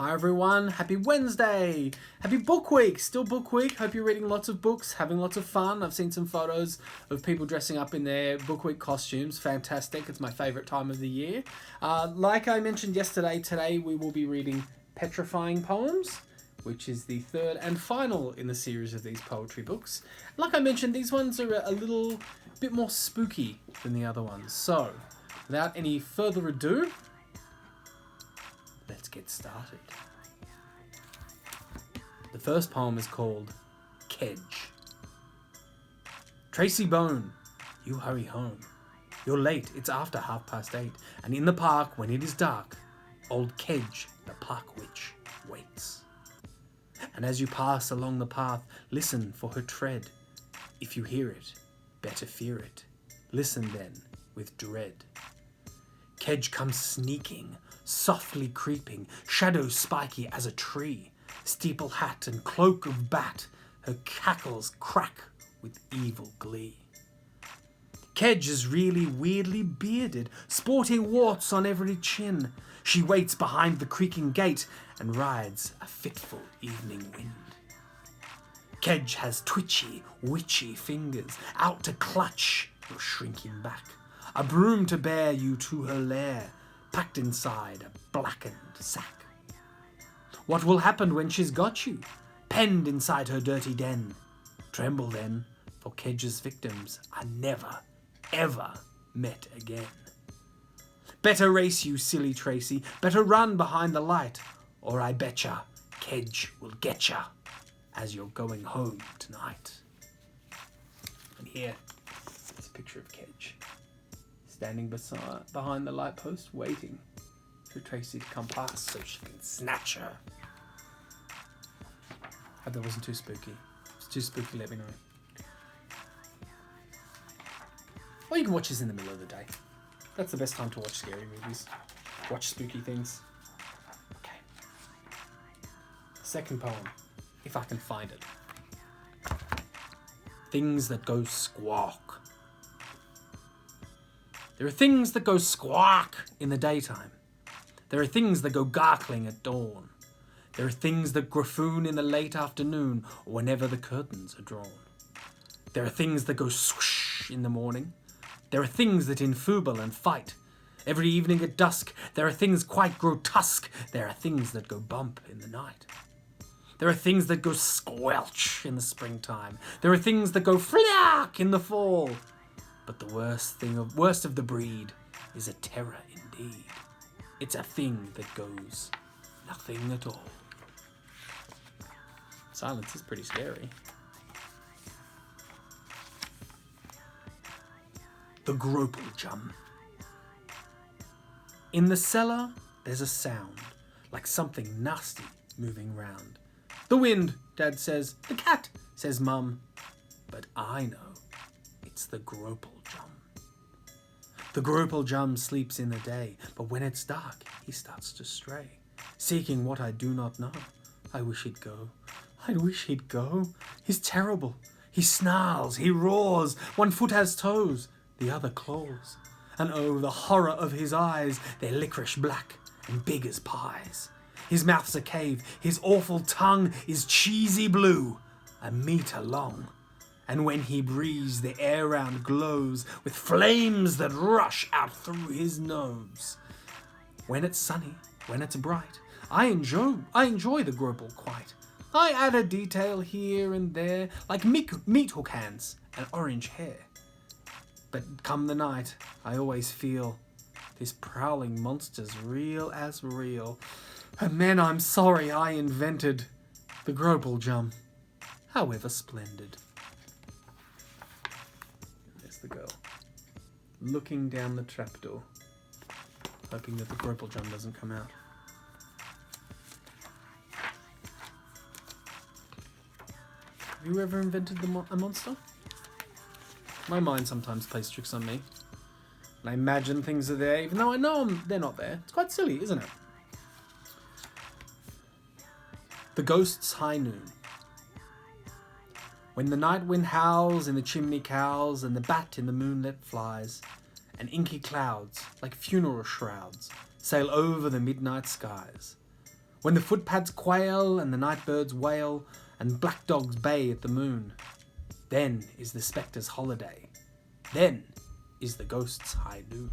Hi everyone, happy Wednesday! Happy book week! Still book week. Hope you're reading lots of books, having lots of fun. I've seen some photos of people dressing up in their book week costumes. Fantastic. It's my favourite time of the year. Like I mentioned yesterday, today we will be reading Petrifying Poems, which is the third and final in the series of these poetry books. Like I mentioned, these ones are a little bit more spooky than the other ones. So, without any further ado, let's get started. The first poem is called Kedge. Tracy Bone, you hurry home. You're late, it's after 8:30, and in the park, when it is dark, old Kedge, the park witch, waits. And as you pass along the path, listen for her tread. If you hear it, better fear it. Listen then, with dread. Kedge comes sneaking, softly creeping, shadow spiky as a tree, steeple hat and cloak of bat, her cackles crack with evil glee. Kedge is really weirdly bearded, sporting warts on every chin. She waits behind the creaking gate and rides a fitful evening wind. Kedge has twitchy, witchy fingers, out to clutch your shrinking back, a broom to bear you to her lair, packed inside a blackened sack. What will happen when she's got you, penned inside her dirty den? Tremble then, for Kedge's victims are never, ever met again. Better race, you silly Tracy, better run behind the light, or I betcha Kedge will getcha as you're going home tonight. And here is a picture of Kedge, standing behind the light post, waiting for Tracy to come past so she can snatch her. Hope that wasn't too spooky. If it's too spooky, let me know. Or you can watch this in the middle of the day. That's the best time to watch scary movies. Watch spooky things. Okay. Second poem, if I can find it. Things that go squawk. There are things that go squawk in the daytime. There are things that go gargling at dawn. There are things that graffoon in the late afternoon or whenever the curtains are drawn. There are things that go swoosh in the morning. There are things that infooble and fight. Every evening at dusk, there are things quite grotesque. There are things that go bump in the night. There are things that go squelch in the springtime. There are things that go flack in the fall. But the worst of the breed is a terror indeed. It's a thing that goes nothing at all. Silence is pretty scary. The Gropaljum. In the cellar, there's a sound, like something nasty moving round. The wind, Dad says. The cat, says Mum. But I know it's the Gropaljum. The Gropaljum sleeps in the day, but when it's dark, he starts to stray, seeking what I do not know. I wish he'd go. I wish he'd go. He's terrible. He snarls, he roars. One foot has toes, the other claws. And oh, the horror of his eyes, they're licorice black and big as pies. His mouth's a cave, his awful tongue is cheesy blue, 1 meter long. And when he breathes, the air round glows with flames that rush out through his nose. When it's sunny, when it's bright, I enjoy the Gropal quite. I add a detail here and there, like meat hook hands and orange hair. But come the night, I always feel this prowling monster's real as real. And then I'm sorry I invented the Gropaljum, however splendid. There's the girl, looking down the trapdoor, hoping that the Gropaljum doesn't come out. Have you ever invented a monster? My mind sometimes plays tricks on me. And I imagine things are there, even though I know they're not there. It's quite silly, isn't it? The Ghost's High Noon. When the night wind howls in the chimney cowls, and the bat in the moonlit flies, and inky clouds, like funeral shrouds, sail over the midnight skies. when the footpads quail and the night birds wail and black dogs bay at the moon. Then is the spectre's holiday. Then is the ghost's high noon.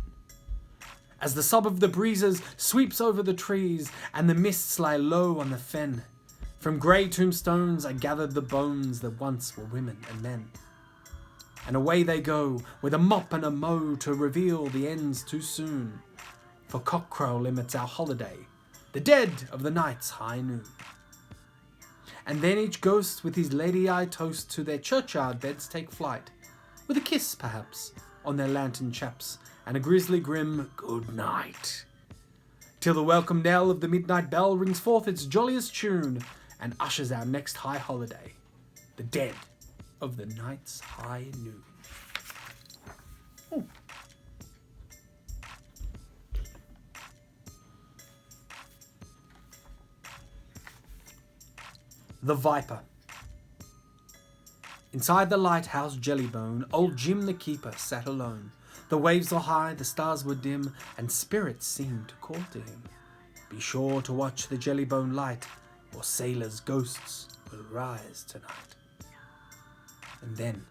As the sob of the breezes sweeps over the trees and the mists lie low on the fen, from grey tombstones I gathered the bones that once were women and men. And away they go with a mop and a mow to reveal the ends too soon. For cockcrow limits our holiday, the dead of the night's high noon. And then each ghost with his lady-eye toast to their churchyard beds take flight, with a kiss perhaps on their lantern chaps and a grisly grim good night, till the welcome knell of the midnight bell rings forth its jolliest tune and ushers our next high holiday, the dead of the night's high noon. Ooh. The Viper. Inside the lighthouse jellybone, old Jim the keeper sat alone. The waves were high, the stars were dim, and spirits seemed to call to him. Be sure to watch the jellybone light, or sailors' ghosts will rise tonight. And then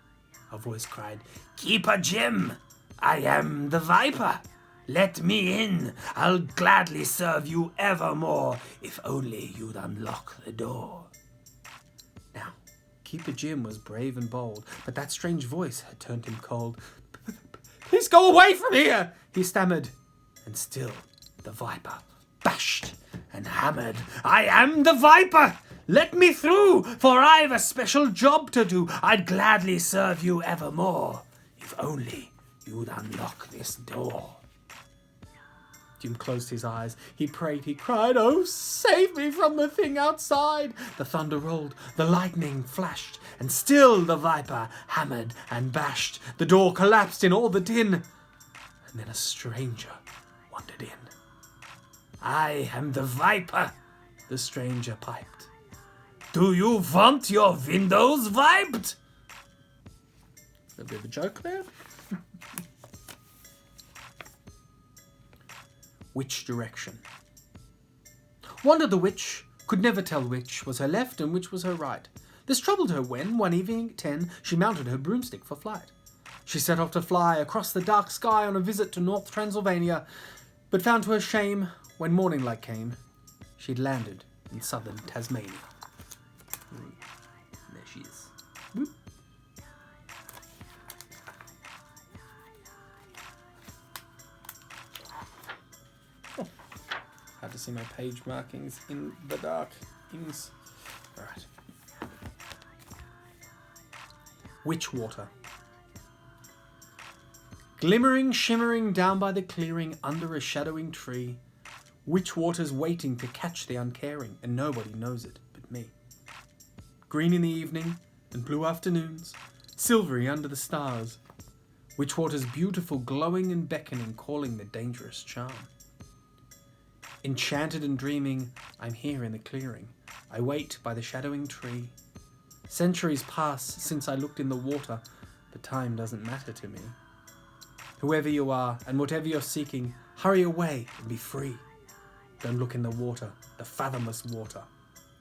a voice cried, "Keeper Jim, I am the Viper. Let me in. I'll gladly serve you evermore, if only you'd unlock the door." Now, Keeper Jim was brave and bold, but that strange voice had turned him cold. "Please go away from here," he stammered. And still the Viper bashed and hammered. "I am the Viper. Let me through, for I've a special job to do. I'd gladly serve you evermore, if only you'd unlock this door." Jim closed his eyes. He prayed, he cried, "Oh, save me from the thing outside." The thunder rolled, the lightning flashed, and still the Viper hammered and bashed. The door collapsed in all the din, and then a stranger wandered in. "I am the Viper," the stranger piped. "Do you want your windows wiped?" A bit of a joke there. Which direction? Wanda the witch could never tell which was her left and which was her right. This troubled her when, one evening at 10, she mounted her broomstick for flight. She set off to fly across the dark sky on a visit to North Transylvania, but found to her shame, when morning light came, she'd landed in southern Tasmania. There she is. Whoop. Hard to see my page markings in the dark. Alright. Witchwater. Glimmering, shimmering down by the clearing under a shadowing tree, Witchwater's waiting to catch the uncaring, and nobody knows it but me. Green in the evening and blue afternoons, silvery under the stars, Witchwater's beautiful, glowing and beckoning, calling the dangerous charm. Enchanted and dreaming, I'm here in the clearing. I wait by the shadowing tree. Centuries pass since I looked in the water, but time doesn't matter to me. Whoever you are, and whatever you're seeking, hurry away and be free. Don't look in the water, the fathomless water,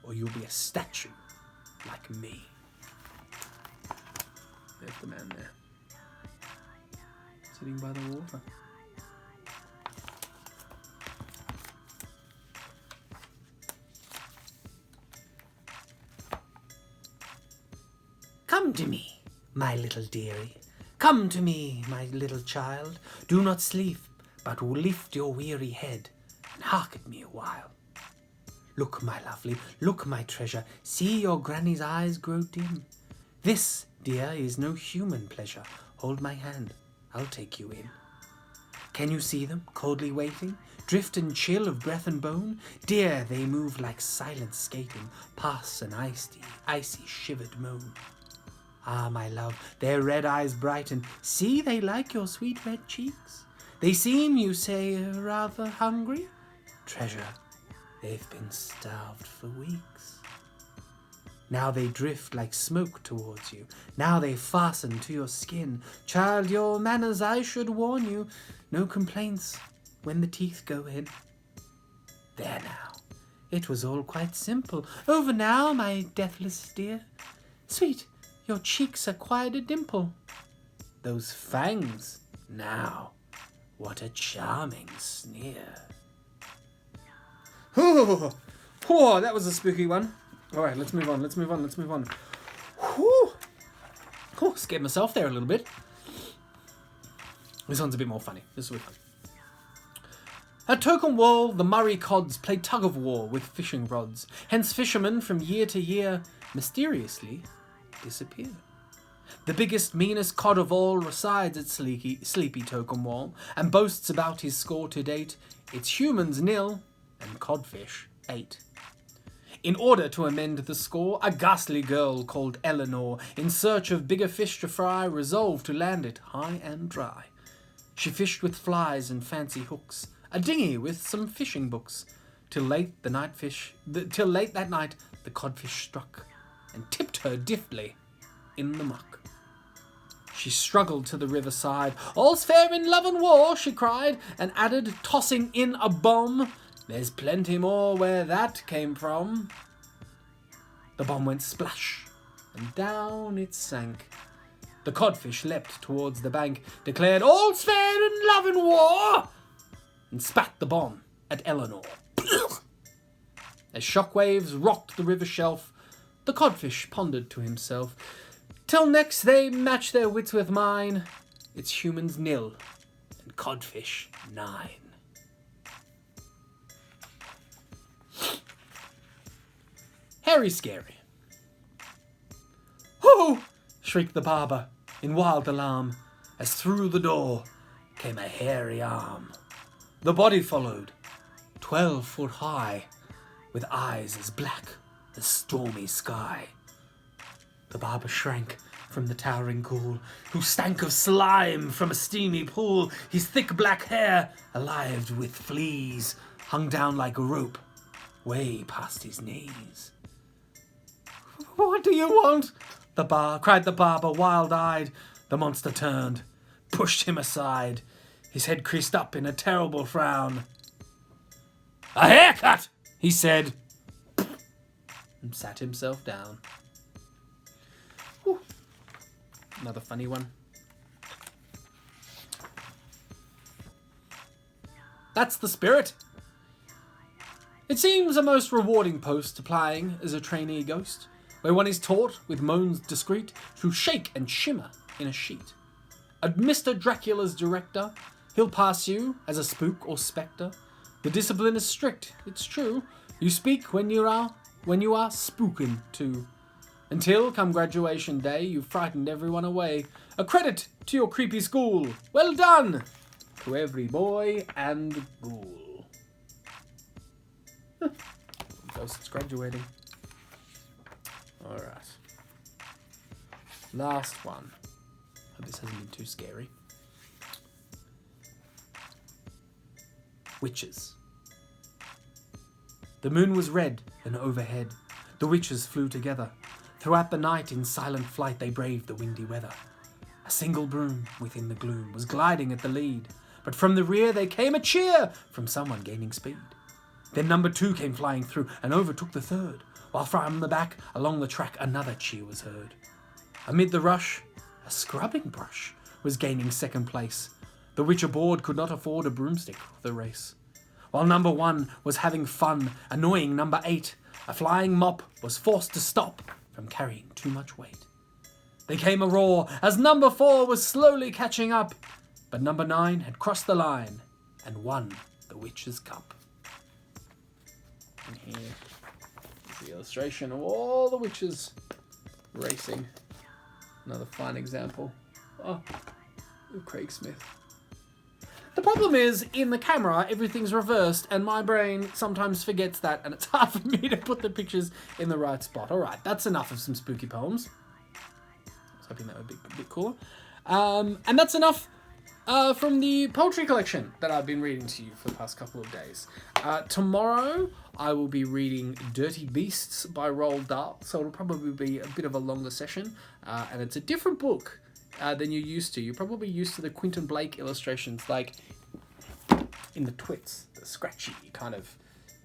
or you'll be a statue like me. There's the man there, sitting by the water. Come to me, my little dearie. Come to me, my little child. Do not sleep, but lift your weary head and hark at me a while. Look, my lovely, look, my treasure. See your granny's eyes grow dim. This, dear, is no human pleasure. Hold my hand, I'll take you in. Can you see them, coldly waiting? Drift and chill of breath and bone? Dear, they move like silent skating, past an icy shivered moan. Ah, my love, their red eyes brighten. See, they like your sweet red cheeks. They seem, you say, rather hungry. Treasure, they've been starved for weeks. Now they drift like smoke towards you. Now they fasten to your skin. Child, your manners I should warn you. No complaints when the teeth go in. There now, It was all quite simple. Over now, my deathless dear. Sweet, your cheeks acquired a dimple. Those fangs, now, what a charming sneer. Oh, that was a spooky one. All right, let's move on. Whew. Oh, scared myself there a little bit. This one's a bit more funny. This will be fun. At Tocumwall, the Murray cods play tug-of-war with fishing rods. Hence fishermen from year to year mysteriously disappear. The biggest, meanest cod of all resides at sleepy Tocumwall and boasts about his score to date. It's humans 0 and codfish 8. In order to amend the score, a ghastly girl called Eleanor, in search of bigger fish to fry, resolved to land it high and dry. She fished with flies and fancy hooks, a dinghy with some fishing books, till late that night the codfish struck and tipped her deftly in the muck. She struggled to the riverside. All's fair in love and war, she cried, and added, tossing in a bomb, there's plenty more where that came from. The bomb went splash, and down it sank. The codfish leapt towards the bank, declared, all's fair in love and war, and spat the bomb at Eleanor. As shockwaves rocked the river shelf, the codfish pondered to himself, till next they match their wits with mine, it's humans 0 and codfish 9. Harry Scary. "Ho!" shrieked the barber in wild alarm, as through the door came a hairy arm. The body followed, 12 foot high, with eyes as black as stormy sky. The barber shrank from the towering ghoul, who stank of slime from a steamy pool. His thick black hair, alive with fleas, hung down like a rope, way past his knees. "What do you want?" cried the barber, wild-eyed. The monster turned, pushed him aside, his head creased up in a terrible frown. "A haircut," he said, and sat himself down. Whew. Another funny one. That's the spirit. It seems a most rewarding post applying as a trainee ghost, where one is taught, with moans discreet, to shake and shimmer in a sheet. A Mr. Dracula's director, he'll pass you as a spook or spectre. The discipline is strict, it's true. You speak when you are spookin' too. Until, come graduation day, you've frightened everyone away. A credit to your creepy school. Well done to every boy and ghoul. Ghosts graduating. Alright. Last one. Hope this hasn't been too scary. Witches. The moon was red and overhead. The witches flew together. Throughout the night in silent flight they braved the windy weather. A single broom within the gloom was gliding at the lead, but from the rear there came a cheer from someone gaining speed. Then number 2 came flying through and overtook the third, while from the back along the track another cheer was heard. Amid the rush, a scrubbing brush was gaining second place. The witch aboard could not afford a broomstick for the race. While number 1 was having fun, annoying number 8, a flying mop was forced to stop from carrying too much weight. There came a roar as number 4 was slowly catching up, but number 9 had crossed the line and won the witch's cup. And here is the illustration of all the witches racing. Another fine example. Oh, Craig Smith. The problem is, in the camera, everything's reversed, and my brain sometimes forgets that, and it's hard for me to put the pictures in the right spot. Alright, that's enough of some spooky poems. I was hoping that would be a bit cooler. And that's enough from the poetry collection that I've been reading to you for the past couple of days. Tomorrow, I will be reading Dirty Beasts by Roald Dahl, so it'll probably be a bit of a longer session, and it's a different book than you're used to. You're probably used to the Quentin Blake illustrations, like in the twits, the scratchy kind of,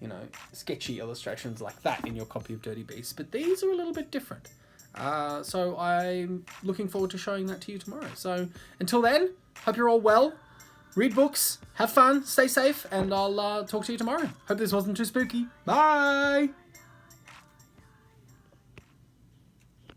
you know, sketchy illustrations like that in your copy of Dirty Beast, but these are a little bit different. So I'm looking forward to showing that to you tomorrow. So until then, hope you're all well. Read books, have fun, stay safe, and I'll talk to you tomorrow. Hope this wasn't too spooky. Bye!